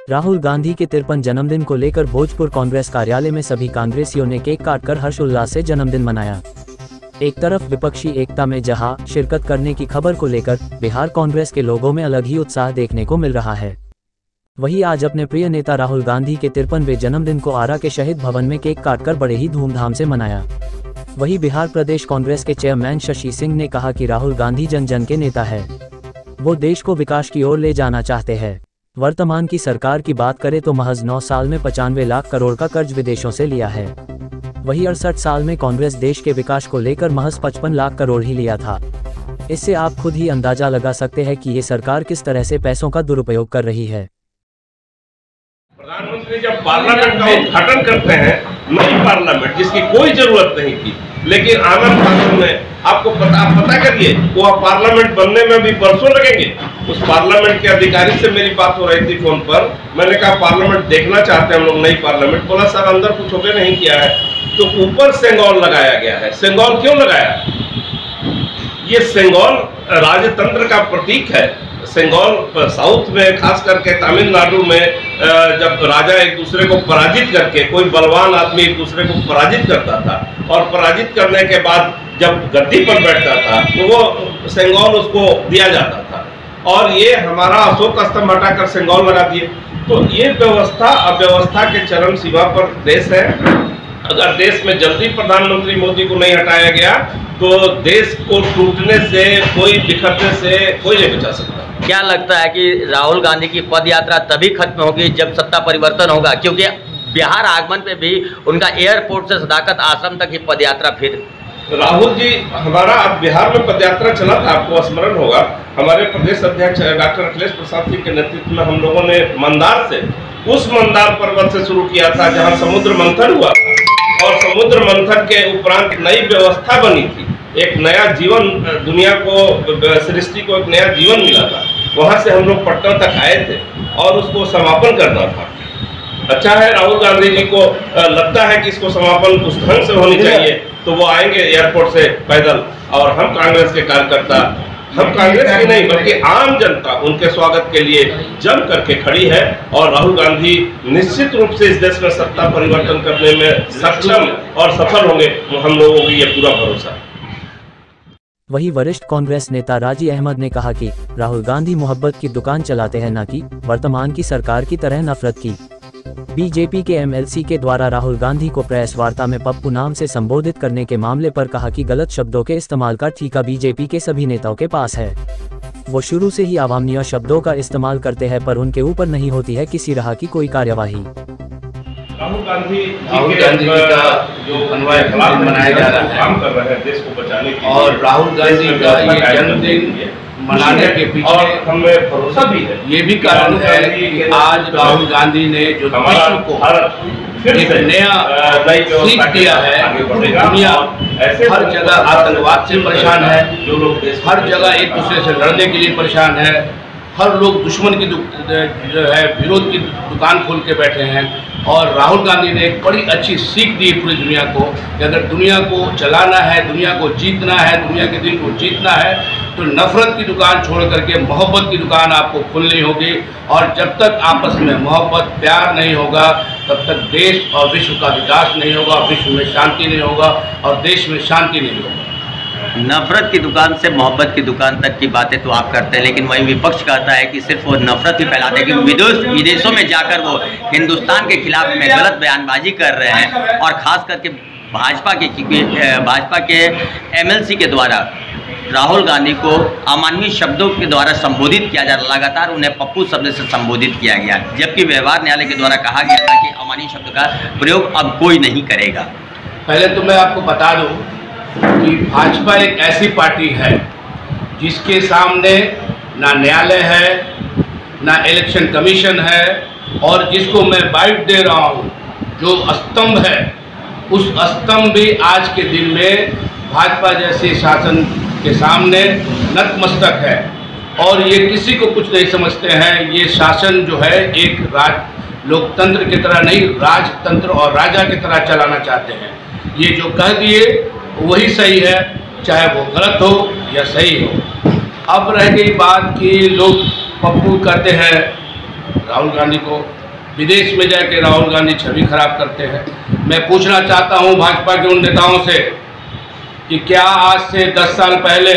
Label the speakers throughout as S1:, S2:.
S1: राहुल गांधी के 53 जन्मदिन को लेकर भोजपुर कांग्रेस कार्यालय में सभी कांग्रेसियों ने केक काटकर हर्षोल्लास से जन्मदिन मनाया। एक तरफ विपक्षी एकता में जहां शिरकत करने की खबर को लेकर बिहार कांग्रेस के लोगों में अलग ही उत्साह देखने को मिल रहा है, वहीं आज अपने प्रिय नेता राहुल गांधी के 53वें जन्मदिन को आरा के शहीद भवन में केक काटकर बड़े ही धूमधाम से मनाया। वहीं बिहार प्रदेश कांग्रेस के चेयरमैन शशि सिंह ने कहा कि राहुल गांधी जन जन के नेता है, वो देश को विकास की ओर ले जाना चाहते हैं। वर्तमान की सरकार की बात करें तो महज 9 साल में 95 लाख करोड़ का कर्ज विदेशों से लिया है। वहीं 68 साल में कांग्रेस देश के विकास को लेकर महज 55 लाख करोड़ ही लिया था। इससे आप खुद ही अंदाजा लगा सकते हैं कि ये सरकार किस तरह से पैसों का दुरुपयोग कर रही है।
S2: प्रधानमंत्री जब पार्लियामेंट का उद्घाटन करते हैं, नई पार्लियामेंट जिसकी कोई जरूरत नहीं थी, लेकिन आनंद ठाकुर ने आपको पता करिए वो पार्लियामेंट बनने में भी बरसों लगेंगे। उस पार्लियामेंट के अधिकारी से मेरी बात हो रही थी फोन पर, मैंने कहा पार्लियामेंट देखना चाहते हैं हम लोग, नई पार्लियामेंट। बोला सर अंदर कुछ ओके नहीं किया है, तो ऊपर सेंगोल लगाया गया है। सेंगोल क्यों लगाया? ये सेंगोल राजतंत्र का प्रतीक है। सेंगोल साउथ में, खास करके तमिलनाडु में, जब राजा एक दूसरे को पराजित करके, कोई बलवान आदमी एक दूसरे को पराजित करता था और पराजित करने के बाद जब गद्दी पर बैठता था तो वो सेंगोल उसको दिया जाता था। और ये हमारा अशोक स्तंभ हटाकर सेंगोल लगा दिए। तो ये व्यवस्था अव्यवस्था के चरम सीमा पर देश है। अगर देश में जल्दी प्रधानमंत्री मोदी को नहीं हटाया गया तो देश को टूटने से, कोई बिखरने से कोई नहीं बचा सकता।
S3: क्या लगता है कि राहुल गांधी की पद यात्रा तभी खत्म होगी जब सत्ता परिवर्तन होगा? क्योंकि बिहार आगमन पे भी उनका एयरपोर्ट से सदाकत आश्रम तक ही पद यात्रा। फिर
S2: राहुल जी, हमारा अब बिहार में पदयात्रा चला था, आपको स्मरण होगा। हमारे प्रदेश अध्यक्ष डॉक्टर अखिलेश प्रसाद सिंह के नेतृत्व में हम लोगों ने मंदार से, उस मंदार पर्वत से शुरू किया था जहां समुद्र मंथन हुआ था, और समुद्र मंथन के उपरांत नई व्यवस्था बनी थी, एक नया जीवन, दुनिया को, सृष्टि को एक नया जीवन मिला था। वहां से हम लोग पटना तक आए थे और उसको समापन करना था। अच्छा है, राहुल गांधी जी को लगता है कि इसको समापन उस ढंग से होनी चाहिए, तो वो आएंगे एयरपोर्ट से पैदल, और हम कांग्रेस के कार्यकर्ता, हम कांग्रेस की नहीं बल्कि आम जनता उनके स्वागत के लिए जम करके खड़ी है। और राहुल गांधी निश्चित रूप से इस देश में सत्ता परिवर्तन करने में सक्षम और सफल होंगे, हम लोगों को ये पूरा भरोसा है।
S1: वहीं वरिष्ठ कांग्रेस नेता राजी अहमद ने कहा कि राहुल गांधी मोहब्बत की दुकान चलाते हैं, न कि वर्तमान की सरकार की तरह नफरत की। बीजेपी के एमएलसी के द्वारा राहुल गांधी को प्रेस वार्ता में पप्पू नाम से संबोधित करने के मामले पर कहा कि गलत शब्दों के इस्तेमाल का ठेका बीजेपी के सभी नेताओं के पास है। वो शुरू से ही अवामनीय शब्दों का इस्तेमाल करते हैं, पर उनके ऊपर नहीं होती है किसी तरह की कोई कार्यवाही।
S2: राहुल गांधी जी का जो जन्मदिन मनाया जा रहा है, काम कर रहे हैं देश को बचाने के लिए, और राहुल गांधी का ये जन्मदिन मनाने के पीछे हमें भरोसा भी है, ये भी कारण है कि आज राहुल गांधी ने जो विश्व को एक नया सीख दिया है। दुनिया हर जगह आतंकवाद से परेशान है, जो लोग हर जगह एक दूसरे से लड़ने के लिए परेशान है, हर लोग दुश्मन की जो है विरोध की दुकान खोल के बैठे हैं। और राहुल गांधी ने एक बड़ी अच्छी सीख दी पूरी दुनिया को कि अगर दुनिया को चलाना है, दुनिया को जीतना है, दुनिया के दिल को जीतना है, तो नफरत की दुकान छोड़ करके मोहब्बत की दुकान आपको खोलनी होगी। और जब तक आपस में मोहब्बत, प्यार नहीं होगा, तब तक देश और विश्व का विकास नहीं होगा, विश्व में शांति नहीं होगा और देश में शांति नहीं होगा।
S3: नफरत की दुकान से मोहब्बत की दुकान तक की बातें तो आप करते हैं, लेकिन वही विपक्ष कहता है कि सिर्फ वो नफरत ही फैलाते हैं, कि विदेशों में जाकर वो हिंदुस्तान के खिलाफ में गलत बयानबाजी कर रहे हैं। और खास करके भाजपा के एमएलसी के द्वारा राहुल गांधी को अमानवीय शब्दों के द्वारा संबोधित किया जा रहा, लगातार उन्हें पप्पू शब्द से संबोधित किया गया, जबकि व्यवहार न्यायालय के द्वारा कहा गया था कि अमानवीय शब्द का प्रयोग अब कोई नहीं करेगा।
S4: पहले तो मैं आपको बता दूं कि भाजपा एक ऐसी पार्टी है जिसके सामने ना न्यायालय है, ना इलेक्शन कमीशन है, और जिसको मैं बाइट दे रहा हूँ, जो स्तंभ है, उस स्तंभ भी आज के दिन में भाजपा जैसे शासन के सामने नतमस्तक है। और ये किसी को कुछ नहीं समझते हैं। ये शासन जो है एक लोकतंत्र की तरह नहीं, राजतंत्र और राजा की तरह चलाना चाहते हैं। ये जो कह दिए वही सही है, चाहे वो गलत हो या सही हो। अब रह गई बात कि लोग पप्पू कहते हैं राहुल गांधी को, विदेश में जाके राहुल गांधी छवि खराब करते हैं। मैं पूछना चाहता हूं भाजपा के उन नेताओं से कि क्या आज से 10 साल पहले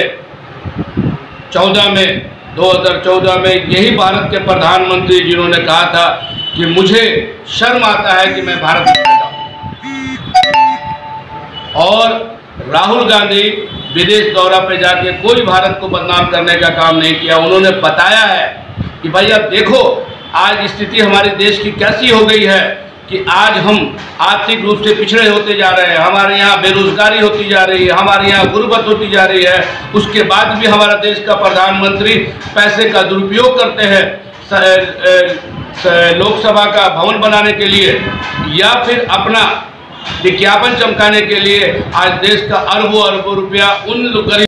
S4: 2014 में यही भारत के प्रधानमंत्री जिन्होंने कहा था कि मुझे शर्म आता है कि मैं भारत में रहता हूं, और राहुल गांधी विदेश दौरा पे जाके कोई भारत को बदनाम करने का काम नहीं किया। उन्होंने बताया है कि भाई अब देखो आज स्थिति हमारे देश की कैसी हो गई है कि आज हम आर्थिक रूप से पिछड़े होते जा रहे हैं, हमारे यहाँ बेरोजगारी होती जा रही है, हमारे यहाँ गुर्बत होती जा रही है। उसके बाद भी हमारा देश का प्रधानमंत्री पैसे का दुरुपयोग करते हैं लोकसभा का भवन बनाने के लिए या फिर अपना विज्ञापन चमकाने के लिए। आज देश का अरबों रुपया उन गरीब